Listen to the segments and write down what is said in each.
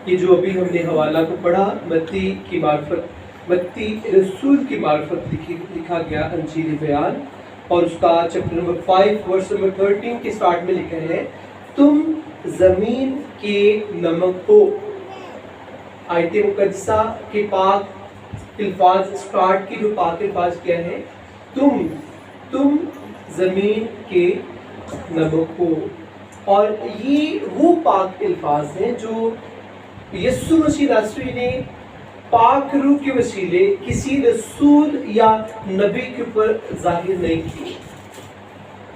یہ جو ابھی ہم نے حوالہ کو پڑھا متی رسول کی معرفت لکھا گیا انجیل بیان، اور اس کا چیپٹر نمبر 5 ورس نمبر 13 کے سٹارٹ میں لکھا ہے تم زمین کے نمک ہو۔ آیت مقدسہ کے پاک الفاظ سٹارٹ کی جو پاک الفاظ کیا ہے، تم زمین کے نمک ہو۔ اور یہ وہ پاک الفاظ ہیں جو یسوع مسیح ناصری نے پاک روح کے وسیلے کسی رسول یا نبی کے اوپر ظاہر نہیں کی۔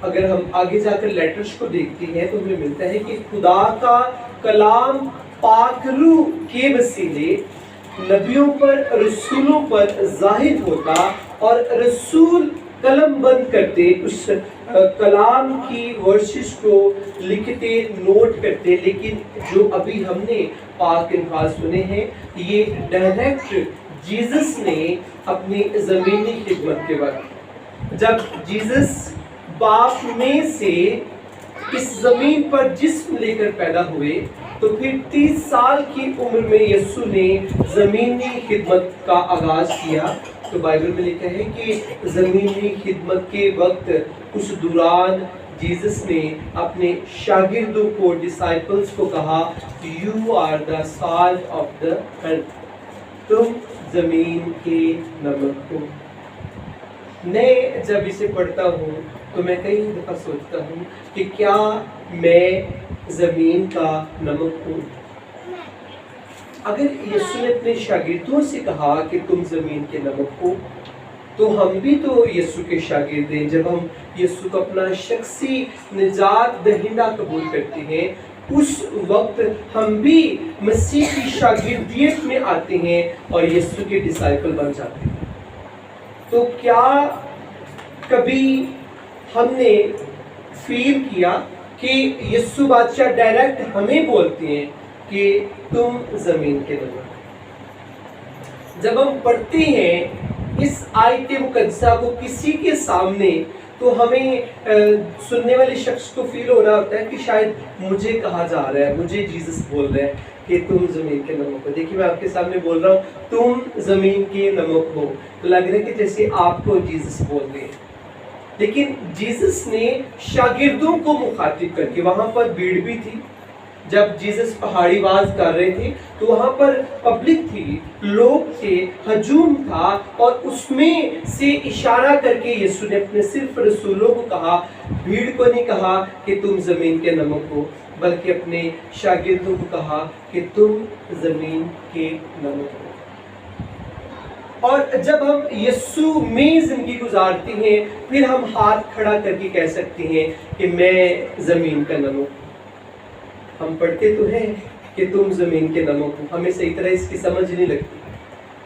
اگر ہم آگے جا کر لیٹرز کو دیکھتے ہیں تو ہمیں ملتا ہے کہ خدا کا کلام پاک روح کے وسیلے نبیوں پر، رسولوں پر ظاہر ہوتا، اور رسول قلم بند کرتے، اس کلام کی ورسز کو لکھتے، نوٹ کرتے۔ لیکن جو ابھی ہم نے پاک الفاظ سنے ہیں، یہ ڈائریکٹ جیزس نے اپنی زمینی خدمت کے وقت، جب جیزس باپ میں سے اس زمین پر جسم لے کر پیدا ہوئے، تو پھر 30 سال کی عمر میں یسوع نے زمینی خدمت کا آغاز کیا۔ تو بائبل میں لکھا ہے کہ زمینی خدمت کے وقت اس دوران جیزس نے اپنے شاگردوں کو، ڈسائپلز کو کہا، you are the salt of the earth, تم زمین کے نمک ہو۔ میں جب اسے پڑھتا ہوں تو میں کئی دفعہ سوچتا ہوں کہ کیا میں زمین کا نمک ہوں؟ اگر یسوع نے اپنے شاگردوں سے کہا کہ تم زمین کے نمک ہو، تو ہم بھی تو یسوع کے شاگرد ہیں۔ جب ہم یسوع کو اپنا شخصی نجات دہندہ قبول کرتے ہیں، اس وقت ہم بھی مسیح کی شاگردیت میں آتے ہیں اور یسوع کے ڈسائپل بن جاتے ہیں۔ تو کیا کبھی ہم نے فیل کیا کہ یسوع بادشاہ ڈائریکٹ ہمیں بولتے ہیں کہ تم زمین کے نمک؟ جب ہم پڑھتے ہیں اس آیت مقدسہ کو کسی کے سامنے، تو ہمیں سننے والے شخص کو فیل ہو رہا ہوتا ہے کہ شاید مجھے کہا جا رہا ہے، مجھے جیزس بول رہا ہے کہ تم زمین کے نمک ہو۔ دیکھیے میں آپ کے سامنے بول رہا ہوں تم زمین کے نمک ہو، تو لگ رہا ہے کہ جیسے آپ کو جیزس بول رہے ہیں۔ لیکن جیزس نے شاگردوں کو مخاطب کر کے، وہاں پر بھیڑ بھی تھی، جب جیزس پہاڑی واز کر رہے تھے تو وہاں پر پبلک تھی، لوگ تھے، ہجوم تھا، اور اس میں سے اشارہ کر کے یسوع نے اپنے صرف رسولوں کو کہا، بھیڑ کو نہیں کہا کہ تم زمین کے نمک ہو، بلکہ اپنے شاگردوں کو کہا کہ تم زمین کے نمک ہو۔ اور جب ہم یسوع میں زندگی گزارتے ہیں، پھر ہم ہاتھ کھڑا کر کے کہہ سکتے ہیں کہ میں زمین کا نمک ہوں۔ ہم پڑھتے تو ہیں کہ تم زمین کے نمک ہو، ہمیں صحیح طرح اس کی سمجھ نہیں لگتی۔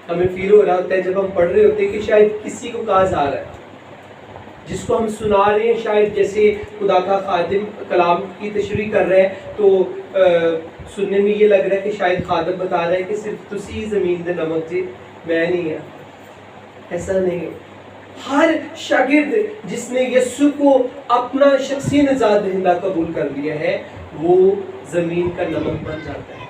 ہمیں فیل ہو رہا ہوتا ہے جب ہم پڑھ رہے ہوتے ہیں کہ شاید کسی کو کہا جا رہا ہے، جس کو ہم سنا رہے ہیں، شاید جیسے خدا کا خادم کلام کی تشریح کر رہا ہے، تو سننے میں یہ لگ رہا ہے کہ شاید خادم بتا رہا ہے کہ صرف تسی زمین دے نمک جی، میں نہیں ہے۔ ایسا نہیں ہے۔ ہر شاگرد جس نے یسوع کو اپنا شخصی نجات دہندہ قبول کر لیا ہے، وہ زمین کا نمک بن جاتا ہے۔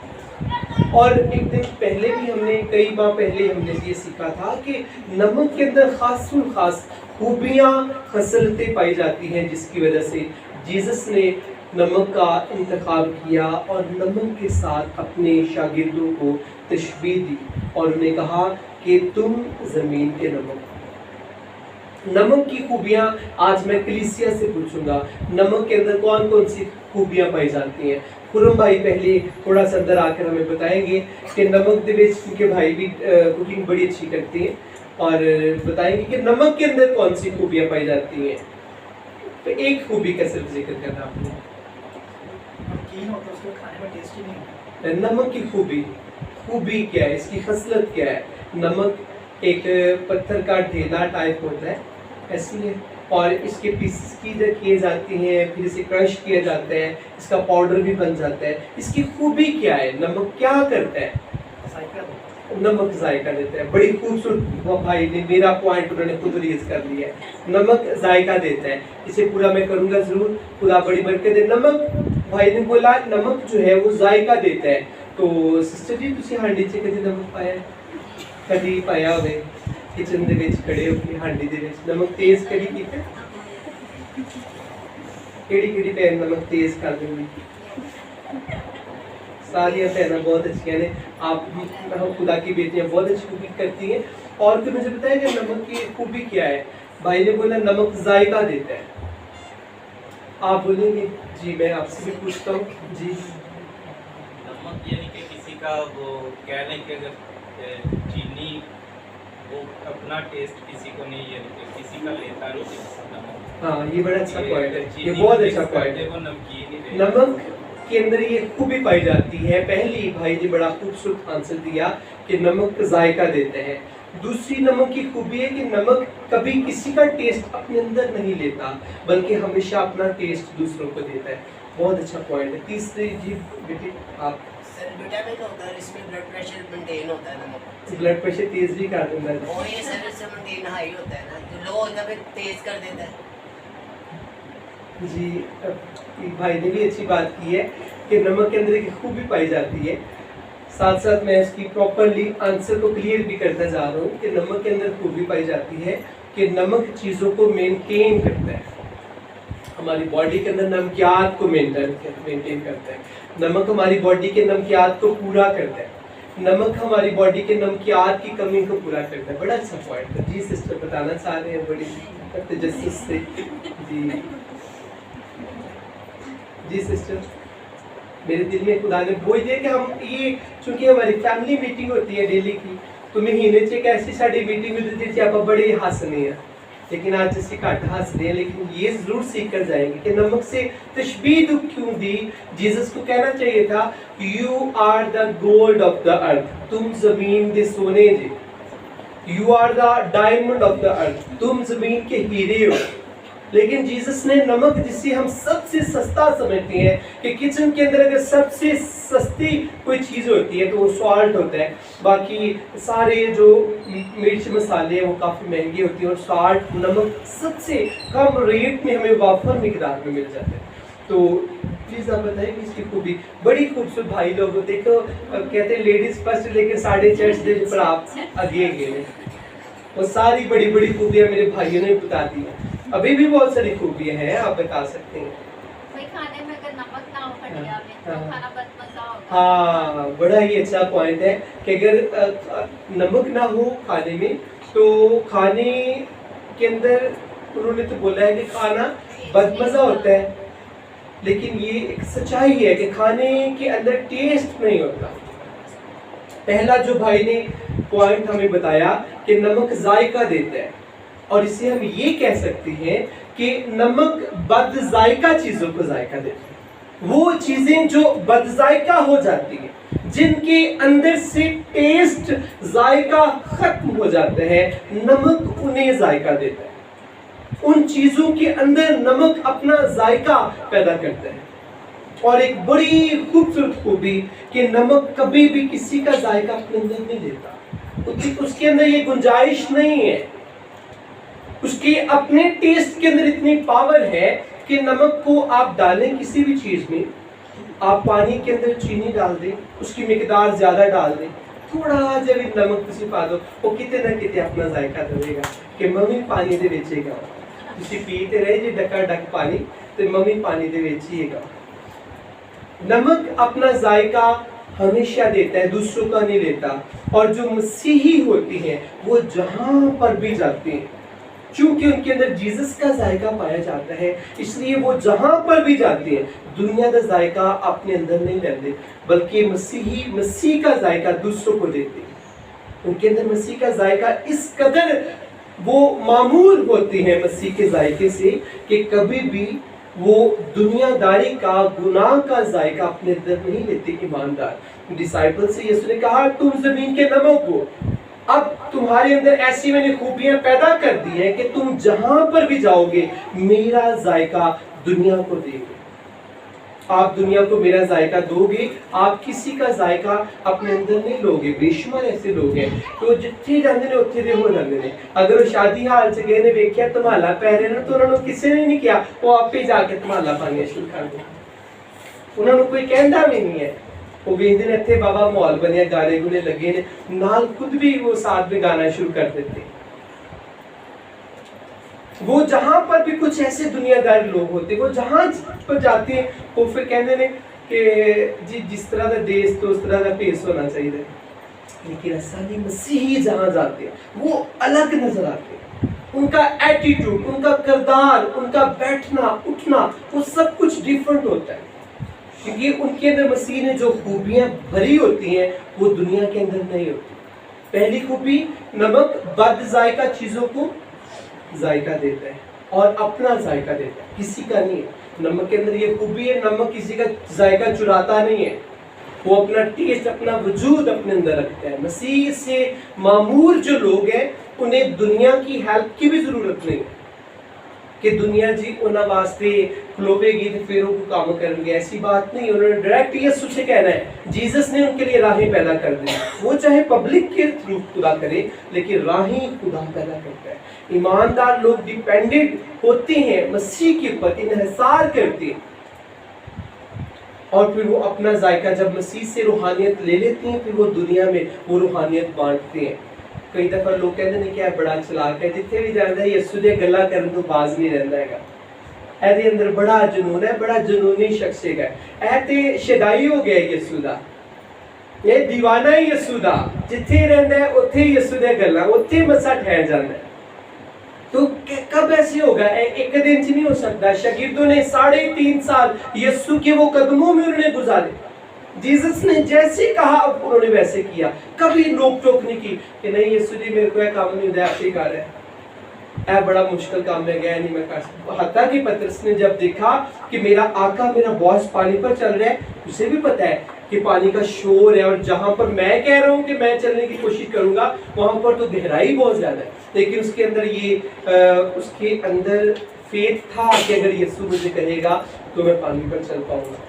اور ایک دن پہلے بھی ہم نے، کئی ماہ پہلے ہم نے یہ سیکھا تھا کہ نمک کے اندر خاص خاص خوبیاں، خصلتیں پائی جاتی ہیں، جس کی وجہ سے جیزس نے نمک کا انتخاب کیا اور نمک کے ساتھ اپنے شاگردوں کو تشبیہ دی اور انہیں کہا کہ تم زمین کے نمک ہو۔ نمک کی خوبیاں آج میں کلیسیا سے پوچھوں گا، نمک کے اندر کون کون سی خوبیاں پائی جاتی ہیں؟ خرم بھائی پہلے تھوڑا سا اندر آ کر ہمیں بتائیں گے کہ نمک دے وچ، کیونکہ بھائی بھی کوکنگ بڑی اچھی کرتے ہیں، اور بتائیں گے کہ نمک کے اندر کون سی خوبیاں پائی جاتی ہیں۔ تو ایک خوبی کا صرف ذکر کرنا آپ نے، نمک کی خوبی کیا ہے، اس کی خصلت کیا ہے؟ نمک ایک پتھر کا ڈھیلا ٹائپ ہوتا ہے، ایسی ہے، اور اس کے پیسز کیے جاتے ہیں، پھر اسے کرش کیا جاتا ہے، اس کا پاؤڈر بھی بن جاتا ہے۔ اس کی خوبی کیا ہے؟ نمک کیا کرتا ہے؟ نمک ذائقہ دیتا ہے۔ بڑی خوبصورت بھائی نے میرا پوائنٹ انہوں نے خود ریز کر لیا ہے، نمک ذائقہ دیتا ہے۔ اسے پورا میں کروں گا ضرور، خدا بڑی برکت دے۔ نمک، بھائی نے بولا نمک جو ہے وہ ذائقہ دیتا ہے۔ तो सिस्टर जी ਤੁਸੀਂ ਹਾਂਡੀ 'ਚ ਕਦੇ ਨਮਕ ਪਾਇਆ ਕਦੀ ਪਾਇਆ ਹੋਵੇ ਕਿਚਨ ਦੇ ਵਿੱਚ ਖੜੇ ਹੋ ਕੇ ਹਾਂਡੀ ਦੇ ਵਿੱਚ ਨਮਕ ਤੇਜ਼ ਕਦੀ ਕੀਤਾ ਕਿਹੜੀ ਭੈਣ ਨਮਕ ਤੇਜ਼ ਕਰ ਦਿੰਦੀ सारी बहना बहुत अच्छी हैं आप खुदा की बेटियां बहुत अच्छी कुकिंग करती हैं और फिर मुझे बताया कि नमक की खूबी क्या है भाई ने बोला नमक जायका देता है आप बोलेंगे जी मैं आपसे भी पूछता हूँ जी नमक यानी कि किसी का वो कह लें कि अगर चीनी वो अपना टेस्ट किसी को नहीं यानी कि किसी का लेता नहीं नमक हाँ ये बड़ा अच्छा पॉइंट है ये बहुत अच्छा पॉइंट है वो नमकीन ही नमक के अंदर ये खूबी पाई जाती है पहली भाई ने बड़ा खूबसूरत आंसर दिया कि नमक जायका देते हैं दूसरी नमक की खूबी है कि नमक कभी किसी का टेस्ट अपने अंदर नहीं लेता बल्कि हमेशा अपना टेस्ट दूसरों को देता है बहुत अच्छा पॉइंट है तीसरी जी बेटी आप सर विटामिन होता है इसमें ब्लड प्रेशर मेंटेन होता है नमक ब्लड प्रेशर तेज भी कर देता है और ये सर से मेंटेन हाई होता है ना जो लो होता है तेज कर देता है जी भाई ने भी अच्छी बात की है कि नमक के अंदर एक खूबी पाई जाती है साथ साथ मैं इसकी प्रॉपरली आंसर को क्लियर भी करता जा रहा हूँ कि नमक के अंदर खूबी पाई जाती है कि नमक चीज़ों को मेंटेन करता है हमारी बॉडी के अंदर नमकियात को मेंटेन करता है नमक हमारी बॉडी के नमकियात को पूरा करता है नमक हमारी बॉडी के नमकियात की कमी को पूरा करता है बड़ा अच्छा पॉइंट है जी सिस्टर बताना चाह रहे हैं बड़ी तजस्सुस से जी सिस्टर मेरे दिल में खुदा ने बोझ दिया कि हम ये चूंकि हमारी फैमिली मीटिंग होती है डेली की तो महीने च एक ऐसी साड़ी मीटिंग होती थी आप बड़े हंसने हैं लेकिन आज जैसे घट हंस रहे हैं लेकिन ये जरूर सीख कर जाएंगे कि नमक से तशबीह क्यों दी जीसस को कहना चाहिए था you are the gold of the earth तुम जमीन के सोने जी you are the diamond of the earth तुम जमीन के हीरे हो लेकिन जीसस ने नमक जिसे हम सबसे सस्ता समझते हैं कि किचन के अंदर अगर सबसे सस्ती कोई चीज़ होती है तो वो सॉल्ट होता है बाकी सारे जो मिर्च मसाले हैं वो काफ़ी महंगे होते हैं और सॉल्ट नमक सबसे कम रेट में हमें वाफर मिकदार में मिल जाता है तो प्लीज़ आप बताइए इसकी खूबी बड़ी खूबसूरत भाई लोग देखो कहते हैं लेडीज़ फर्स्ट लेकिन साढ़े चर्च दे पर आप आगे गए वो सारी बड़ी बड़ी खूबियाँ मेरे भाइयों ने बता दी हैं अभी भी बहुत सारी खूबियाँ हैं आप बता सकते हैं भाई खाने में अगर नमक ना हो खटिया में तो खाना बदमजा होगा हाँ बड़ा ही अच्छा पॉइंट है कि अगर नमक ना हो खाने में तो खाने के अंदर उन्होंने तो बोला है कि खाना बदमजा होता है लेकिन ये एक सच्चाई है कि खाने के अंदर टेस्ट नहीं होता पहला जो भाई ने पॉइंट हमें बताया कि नमक जायका देता है और इसे हम ये कह सकते हैं कि नमक बदजायका चीजों को जायका देता है वो चीजें जो बदजायका हो जाती हैं जिनके अंदर से टेस्ट जायका खत्म हो जाता है नमक उन्हें जायका देता है उन चीजों के अंदर नमक अपना जायका पैदा करता है और एक बड़ी खूबसूरत खूबी कि नमक कभी भी किसी का जायका अपने अंदर नहीं लेता उसके अंदर ये गुंजाइश नहीं है उसके अपने टेस्ट के अंदर इतनी पावर है कि नमक को आप डालें किसी भी चीज में आप पानी के अंदर चीनी डाल दें उसकी मिकदार ज्यादा डाल दें थोड़ा जब नमक किसी पा दो वो कितने ना कितने अपना जायका देगा कि मम्मी पानी दे बेचेगा ਤੁਸੀਂ ਪੀते रहे जी डका डक पानी तो मम्मी पानी दे बेचिएगा नमक अपना जायका हमेशा देता है दूसरों का नहीं लेता और जो मसीही होते हैं वो जहां पर भी जाते हैं क्योंकि उनके अंदर जीसस का जायका पाया जाता है इसलिए वो जहां पर भी जाते हैं दुनिया का जायका अपने अंदर नहीं लेते बल्कि मसीह का जायका दूसरों को देते हैं उनके अंदर मसीह का जायका इस कदर वो मामूल होते हैं मसीह के जायके से कि कभी भी वो दुनियादारी का गुनाह का जायका अपने अंदर नहीं लेते ईमानदार डिसाइपल से यीशु ने कहा तुम जमीन के नमक हो अब तुम्हारे अंदर ऐसी मैंने खूबियां पैदा कर दी है कि तुम जहां पर भी जाओगे मेरा जायका दुनिया को देंगे आप दुनिया को मेरा जायका दोगे आप किसी का जायका अपने अंदर नहीं लोगे बेशुमार ऐसे लोग हैं तो जिथे जाते ने उत्थे दे हो जाते ने अगर वो शादी हाल च गए ने वेख्या धमाला पै रहे तो उन्होंने किसी ने नहीं किया वो आपे जाके धमाला पाने शुरू कर दे उन्होंने कोई कहता भी नहीं है وہ ਵੇਖਦੇ ਨੇ ਇੱਥੇ ਬਾਬਾ ਮਾਹੌਲ ਬਣਿਆ, ਗਾਣੇ ਗੁਣੇ ਲੱਗੇ ਨੇ, ਨਾਲ खुद भी वो साथ में गाना शुरू कर देते हैं। वो जहां पर भी कुछ ऐसे दुनियादार लोग होते, वो जहां पर जाते हैं वो फिर कहते हैं कि जी जिस तरह का देश तो उस तरह का पेश होना चाहिए, लेकिन ऐसा नहीं, मसीही जहां जाते हैं वो अलग नजर आते हैं। उनका एटीट्यूड, उनका किरदार, उनका बैठना उठना, वो सब कुछ डिफरेंट होता है, क्योंकि उनके अंदर मसीह ने जो खूबियां भरी होती हैं वो दुनिया के अंदर नहीं होती। पहली खूबी, नमक बद जायका चीजों को जायका देता है और अपना जायका देता है, किसी का नहीं है। नमक के अंदर ये खूबी है, नमक किसी का जायका चुराता नहीं है, वो अपना टेस्ट, अपना वजूद अपने अंदर रखता है। मसीह से मामूर जो लोग हैं उन्हें दुनिया की हेल्प की भी जरूरत नहीं है कि दुनिया जी उन्हें वास्ते खलोवेगी तो फिर वो काम करेंगे, ऐसी बात नहीं। उन्होंने डायरेक्ट यीशु से कहना है, जीसस ने उनके लिए राहें पैदा कर दी। वो चाहे पब्लिक के थ्रू खुदा करे, लेकिन राहें खुदा पैदा करता है। ईमानदार लोग डिपेंडेंट होते हैं मसीह के ऊपर, इन्हिसार करते हैं, और फिर वो अपना जायका जब मसीह से रूहानियत ले लेते हैं, फिर वो दुनिया में वो रूहानियत बांटते हैं। कई दफा लोग कहते हैं कि बड़ा चलाक है, जिथे भी जाता है यीशु दे गल्ला करन तो बाज नहीं रहंदा हैगा, ਇਹਦੇ ਅੰਦਰ बड़ा जुनून है, बड़ा जुनूनी शख्स है, ਇਹ ਤੇ ਸ਼ਦਾਈ ਹੋ ਗਿਆ ਯीशु ਦਾ, ਇਹ दीवाना है यीशु ਦਾ, ਜਿੱਥੇ ਰਹਿੰਦਾ ਹੈ ਉੱਥੇ ਯीशु ਦੀਆਂ ਗੱਲਾਂ, ਉੱਥੇ ਮੱਸਾ ਠਹਿਰ ਜਾਂਦਾ है। तो कब ऐसे होगा? एक दिन से नहीं हो सकता। शागिर्दों ने 3.5 साल यीशु के वो कदमों में उन्होंने गुजारे, जीसस ने जैसे कहा उन्होंने वैसे किया, कभी रोक टोक नहीं की कि नहीं यीशु जी मेरे को यह काम नहीं होता, आप ही कर रहे हैं, यह बड़ा मुश्किल काम में गया नहीं मैं कर सकता। हत्ता कि पतरस ने जब देखा कि मेरा आका, मेरा बॉस पानी पर चल रहा है, उसे भी पता है कि पानी का शोर है, और जहां पर मैं कह रहा हूं कि मैं चलने की कोशिश करूंगा वहां पर तो गहराई बहुत ज्यादा है, लेकिन उसके अंदर उसके अंदर फेथ था कि अगर यीशु मुझे कहेगा तो मैं पानी पर चल पाऊंगा।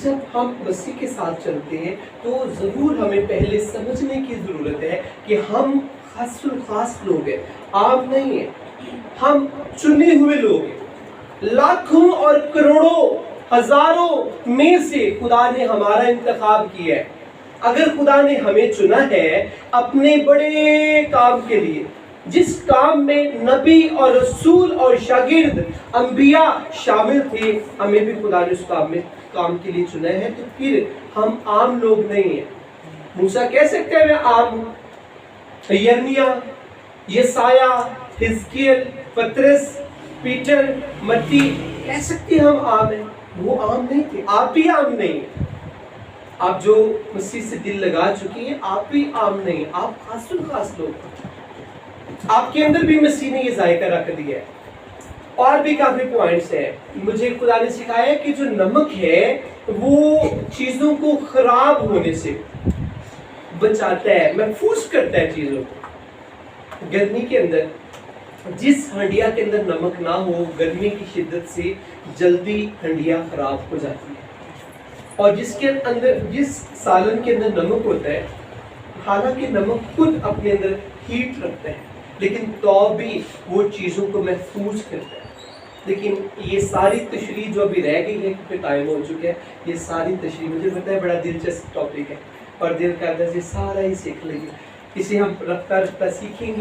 जब हम मसीह के साथ चलते हैं तो जरूर हमें पहले समझने की जरूरत है कि हम खास लोग हैं, आम नहीं है, हम चुने हुए लोग हैं। लाखों और करोड़ों हजारों में से खुदा ने हमारा इंतखाब किया है। अगर खुदा ने हमें चुना है अपने बड़े काम के लिए, जिस काम में नबी और रसूल और शागिर्द अंबिया शामिल थे, हमें भी खुदा ने उस काम के लिए चुना है, तो फिर हम आम लोग नहीं हैं। मूसा कह सकते हैं मैं आम हूं, यर्मिया, यसाया, हिजकियल, पतरस, पीटर, मत्ती कह सकते हैं हम आम हैं। वो आम नहीं थे, आप भी आम नहीं हैं। आप जो मसीह से दिल लगा चुकी हैं, आप भी आम नहीं, आप खास लोग। आपके अंदर भी मसीह ने ये जायका रख दिया है। और भी काफी पॉइंट्स हैं। मुझे खुदा ने सिखाया कि जो नमक है वो चीजों को खराब होने से बचाता है, महफूज करता है चीजों को। गर्मी के अंदर जिस हंडिया के अंदर नमक ना हो, गर्मी की शिद्दत से जल्दी हंडिया खराब हो जाती है, और जिसके अंदर जिस सालन के अंदर नमक होता है, हालांकि नमक खुद अपने अंदर हीट रखता है, लेकिन तो भी वो चीज़ों को महफूज करता है। लेकिन ये सारी तशरीह जो अभी रह गई है क्योंकि टाइम हो चुका है, ये सारी तशरीह मुझे पता है बड़ा दिलचस्प टॉपिक है और दिल करता है सारा ही सीख लेंगे, इसे हम रफ्ता रफ्ता सीखेंगे।